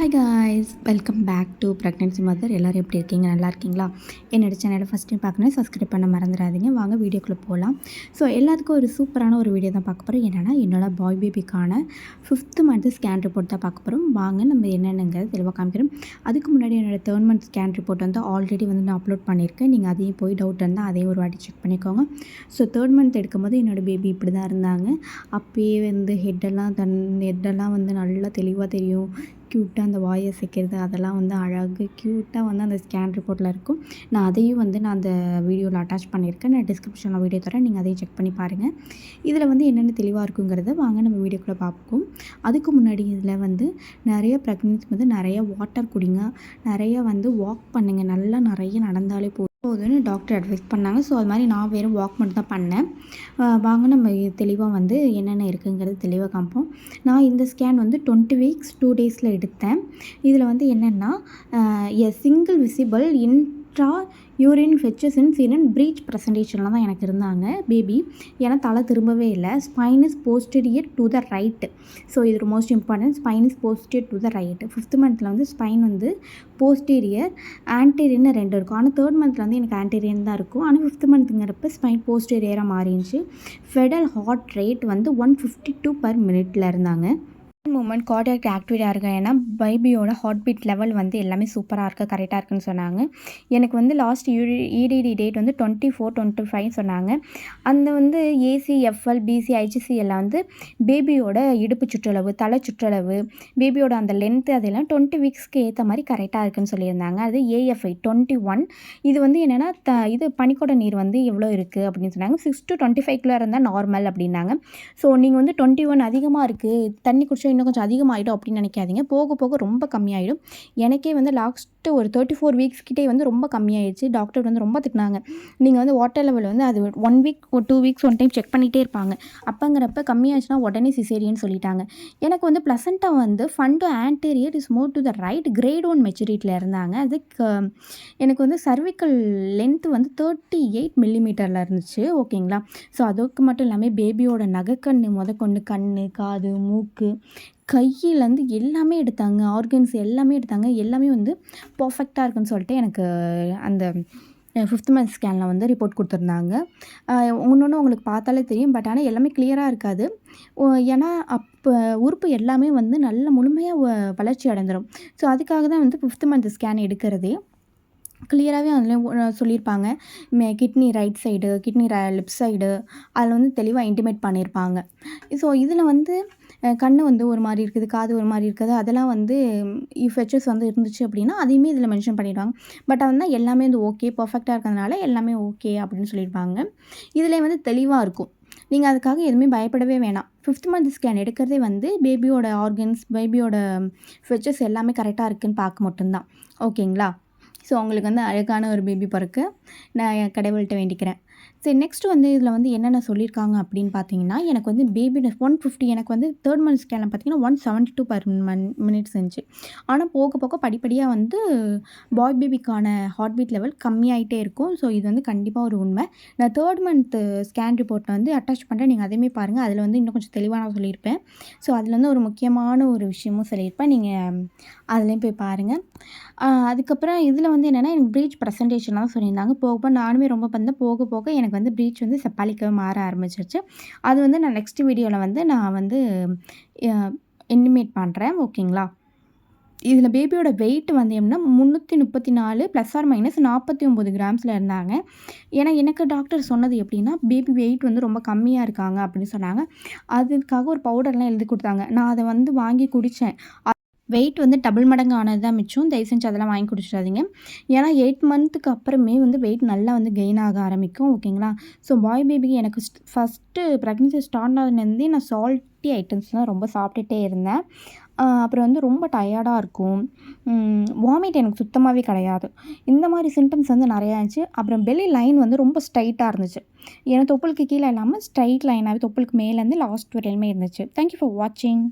Hi guys, welcome back to pregnancy mother. எல்லோரும் எப்படி இருக்கீங்க? நல்லா இருக்கீங்களா? என்னோட சேனலை ஃபஸ்ட் டைம் பார்க்கணும், சப்ஸ்கிரைப் பண்ண மறந்துடாதீங்க. வாங்க வீடியோக்குள்ளே போகலாம். ஸோ எல்லாத்துக்கும் ஒரு சூப்பரான ஒரு வீடியோ தான் பார்க்க போகிறோம். என்னென்னா என்னோடய பாய் பேபிக்கான 5th மந்த்து ஸ்கேன் ரிப்போர்ட் தான் பார்க்க போகிறோம். வாங்க நம்ம என்னென்னங்கிறது தெளிவாக காமிக்கிறோம். அதுக்கு முன்னாடி என்னோடய 3rd மந்த் ஸ்கேன் ரிப்போர்ட் வந்து ஆல்ரெடி வந்து நான் அப்லோட் பண்ணியிருக்கேன். நீங்கள் அதையும் போய் டவுட் இருந்தால் அதையும் ஒரு வாட்டி செக் பண்ணிக்கோங்க. ஸோ 3rd மந்த் எடுக்கும்போது என்னோடய பேபி இப்படி தான் இருந்தாங்க. அப்போயே வந்து ஹெட்டெல்லாம் வந்து நல்லா தெளிவாக தெரியும். க்யூட்டாக அந்த வாயை அசைக்கிறது அதெல்லாம் வந்து அழகு க்யூட்டாக வந்து அந்த ஸ்கேன் ரிப்போர்ட்டில் இருக்கும். நான் அதையும் வந்து நான் அந்த வீடியோவில் அட்டாச் பண்ணியிருக்கேன். நான் டிஸ்கிரிப்ஷனில் வீடியோ தரேன், நீங்கள் அதையும் செக் பண்ணி பாருங்கள். இதில் வந்து என்னென்ன தெளிவாக இருக்குங்கிறத வாங்க நம்ம வீடியோக்குள்ளே பார்ப்போம். அதுக்கு முன்னாடி இதில் வந்து நிறைய ப்ரெக்னென்சி வந்து நிறைய வாட்டர் குடிங்க, நிறைய வந்து வாக் பண்ணுங்கள், நல்லா நிறைய நடந்தாலே போதும்னு டாக்டர் அட்வைஸ் பண்ணாங்க. ஸோ அது மாதிரி நான் வெறும் வாக் மட்டும் தான் பண்ணேன். வாங்க நம்ம தெளிவாக வந்து என்னென்ன இருக்குங்கிறது தெளிவாக காமிப்போம். நான் இந்த ஸ்கேன் வந்து 20 வீக்ஸ் 2 டேஸில் எடுத்தேன். இதில் வந்து என்னென்னா a single visible intra uterine fetus in சீரன் ப்ரீச் ப்ரெசன்டேஷனில் தான் எனக்கு இருந்தாங்க பேபி. ஏன்னா தலை திரும்பவே இல்லை. Spine is posterior to the right. So இது most important. Spine is posterior to the right. 5th மந்தில் வந்து ஸ்பைன் வந்து போஸ்டீரியர் ஆன்டீரியர்னு 2 இருக்கும். ஆனால் 3rd மந்தில் வந்து எனக்கு ஆன்டீரியர் தான் இருக்கும். ஆனால் 5th மந்த்துங்கிறப்ப ஸ்பைன் போஸ்டீரியராக மாறிடுச்சு. ஃபெடல் ஹார்ட் ரேட் வந்து 152 per minute இருந்தாங்க. மூமெண்ட் கார்டியாக் ஆக்டிவேட்டாக இருக்கேன். ஏன்னா பேபியோட ஹார்ட் பீட் லெவல் வந்து எல்லாமே சூப்பராக இருக்குது, கரெக்டாக இருக்குன்னு சொன்னாங்க. எனக்கு வந்து லாஸ்ட் இடிடி டேட் வந்து 24-25 சொன்னாங்க. அந்த வந்து ஏசி எஃப்எல் பிசி ஐஜிசி எல்லாம் வந்து பேபியோட இடுப்பு சுற்றளவு, தலை சுற்றளவு, பேபியோட அந்த லென்த்து அதெல்லாம் 20 வீக்ஸ்க்கு ஏற்ற மாதிரி கரெக்டாக இருக்குன்னு சொல்லியிருந்தாங்க. அது ஏஎஃப்ஐ 21. இது வந்து என்னென்னா இது பனிக்கொடை நீர் வந்து எவ்வளோ இருக்குது அப்படின்னு சொன்னாங்க. 6 to 25 இருந்தால் நார்மல் அப்படின்னாங்க. ஸோ நீங்கள் வந்து 21 அதிகமாக இருக்குது, தண்ணி குடிச்சா இன்னும் கொஞ்சம் அதிகமாகிடும் அப்படின்னு நினைக்காதீங்க. போக போக ரொம்ப கம்மியாயிடும். எனக்கே வந்து லாஸ்ட்டு ஒரு 34 வீக்ஸ் கிட்டே வந்து ரொம்ப கம்மியாயிடுச்சு. டாக்டர் வந்து ரொம்ப திட்டினாங்க. நீங்கள் வந்து வாட்டர் லெவல் வந்து அது 1 வீக் ஒரு 2 வீக்ஸ் ஒன் டைம் செக் பண்ணிகிட்டே இருப்பாங்க. அப்போங்கிறப்ப கம்மியாச்சுன்னா உடனே சிசேரியன்னு சொல்லிட்டாங்க. எனக்கு வந்து ப்ளசண்ட்டாக வந்து fundo anterior is more to the right grade 1 மெச்சூரிட்டியில் இருந்தாங்க. அதுக்கு எனக்கு வந்து சர்விக்கல் லென்த்து வந்து 38 மில்லிமீட்டரில் இருந்துச்சு. ஓகேங்களா? ஸோ அதுக்கு மட்டும் இல்லாமல் பேபியோட நகைக்கண்ணு முதற்கொண்டு கண், காது, மூக்கு, கையிலேருந்து எல்லாமே எடுத்தாங்க. ஆர்கன்ஸ் எல்லாமே எடுத்தாங்க. எல்லாமே வந்து பர்ஃபெக்டாக இருக்குன்னு சொல்லிட்டு எனக்கு அந்த 5th மந்த் ஸ்கேனில் வந்து ரிப்போர்ட் கொடுத்துருந்தாங்க. ஒன்று உங்களுக்கு பார்த்தாலே தெரியும். பட் ஆனால் எல்லாமே கிளியராக இருக்காது. ஏன்னா அப்போ உறுப்பு எல்லாமே வந்து நல்ல முழுமையாக வளர்ச்சி அடைந்துடும். ஸோ அதுக்காக தான் வந்து 5th மந்த் ஸ்கேன் எடுக்கிறதே. கிளியராகவே அதில் சொல்லியிருப்பாங்க. Kidney right side, kidney left side அதில் வந்து தெளிவாக இன்டிமேட் பண்ணியிருப்பாங்க. ஸோ இதில் வந்து கண் வந்து ஒரு மாதிரி இருக்குது, காது ஒரு மாதிரி இருக்குது. அதெல்லாம் வந்து ஃபெச்சஸ் வந்து இருந்துச்சு அப்படின்னா அதையுமே இதில் மென்ஷன் பண்ணிடுவாங்க. பட் வந்து எல்லாமே வந்து ஓகே, பர்ஃபெக்டாக இருக்கிறதுனால எல்லாமே ஓகே அப்படின்னு சொல்லியிருப்பாங்க. இதில் வந்து தெளிவாக இருக்கும். நீங்கள் அதுக்காக எதுவுமே பயப்படவே வேணாம். 5th மந்த் ஸ்கேன் எடுக்கிறதே வந்து பேபியோட ஆர்கன்ஸ், பேபியோட ஃபெச்சஸ் எல்லாமே கரெக்டாக இருக்குதுன்னு பார்க்க மட்டும்தான். ஓகேங்களா? ஸோ உங்களுக்கு வந்து அழகான ஒரு பேபி பிறக்க நான் கடவுள்கிட்ட வேண்டிக்கிறேன். சரி, நெக்ஸ்ட்டு வந்து இதில் வந்து என்னென்ன சொல்லியிருக்காங்க அப்படின்னு பார்த்தீங்கன்னா, எனக்கு வந்து பேபியோட 150 எனக்கு வந்து 3rd மந்த் ஸ்கேனில் பார்த்தீங்கன்னா 172 per minutes இருந்துச்சு. ஆனால் போக போக படிப்படியாக வந்து பாய் பேபிக்கான ஹார்ட் பீட் லெவல் கம்மியாகிட்டே இருக்கும். ஸோ இது வந்து கண்டிப்பாக ஒரு உண்மை. நான் 3rd மந்த் ஸ்கேன் ரிப்போர்ட்டை வந்து அட்டாச் பண்ணுறேன், நீங்கள் அதையுமே பாருங்கள். அதில் வந்து இன்னும் கொஞ்சம் தெளிவாக நான் சொல்லியிருப்பேன். ஸோ அதில் வந்து ஒரு முக்கியமான ஒரு விஷயமும் சொல்லியிருப்பேன். நீங்கள் அதுலேயும் போய் பாருங்கள். அதுக்கப்புறம் இதில் வந்து என்னென்னா எனக்கு ப்ரீச் ப்ரெசன்டேஷன் தான் சொல்லியிருந்தாங்க. போக நானுமே ரொம்ப போக போக எனக்கு வந்து ப்ரீச் வந்து செப்பாலிக்காக மாற ஆரம்பிச்சிருச்சு. அது வந்து நான் நெக்ஸ்ட் வீடியோவில் வந்து நான் வந்து இன்டிமேட் பண்ணுறேன். ஓகேங்களா? இதில் பேபியோட வெயிட் வந்து எப்படின்னா 334 ± 49 கிராம்ஸில் இருந்தாங்க. ஏன்னா எனக்கு டாக்டர் சொன்னது எப்படின்னா பேபி வெயிட் வந்து ரொம்ப கம்மியாக இருக்காங்க அப்படின்னு சொன்னாங்க. அதுக்காக ஒரு பவுடர்லாம் எழுதி கொடுத்தாங்க. நான் அதை வந்து வாங்கி குடித்தேன். வெயிட் வந்து டபுள் மடங்கு ஆனது தான் மிச்சம். தயவு செஞ்சு அதெல்லாம் வாங்கி குடிச்சிடாதீங்க. ஏன்னா 8 மந்த்துக்கு அப்புறமே வந்து வெயிட் நல்லா வந்து கெயின் ஆக ஆரம்பிக்கும். ஓகேங்களா? ஸோ பாய் பேபிக்கு எனக்கு ஃபஸ்ட்டு ப்ரெக்னன்சி ஸ்டார்ட் ஆனதுலேருந்தே நான் சால்ட்டி ஐட்டம்ஸ் தான் ரொம்ப சாப்பிட்டுட்டே இருந்தேன். அப்புறம் வந்து ரொம்ப டயர்டாக இருக்கும். வாமிட் எனக்கு சுத்தமாகவே கிடையாது. இந்த மாதிரி சிம்டம்ஸ் வந்து நிறையா இருந்துச்சு. அப்புறம் பெல்லி லைன் வந்து ரொம்ப ஸ்ட்ரைட்டாக இருந்துச்சு. ஏன்னா தொப்புளுக்கு கீழே இல்லாமல் ஸ்ட்ரைட் லைனாகவே தொப்புளுக்கு மேலேருந்து லாஸ்ட் வரையிலுமே இருந்துச்சு. தேங்க்யூ ஃபார் வாட்சிங்.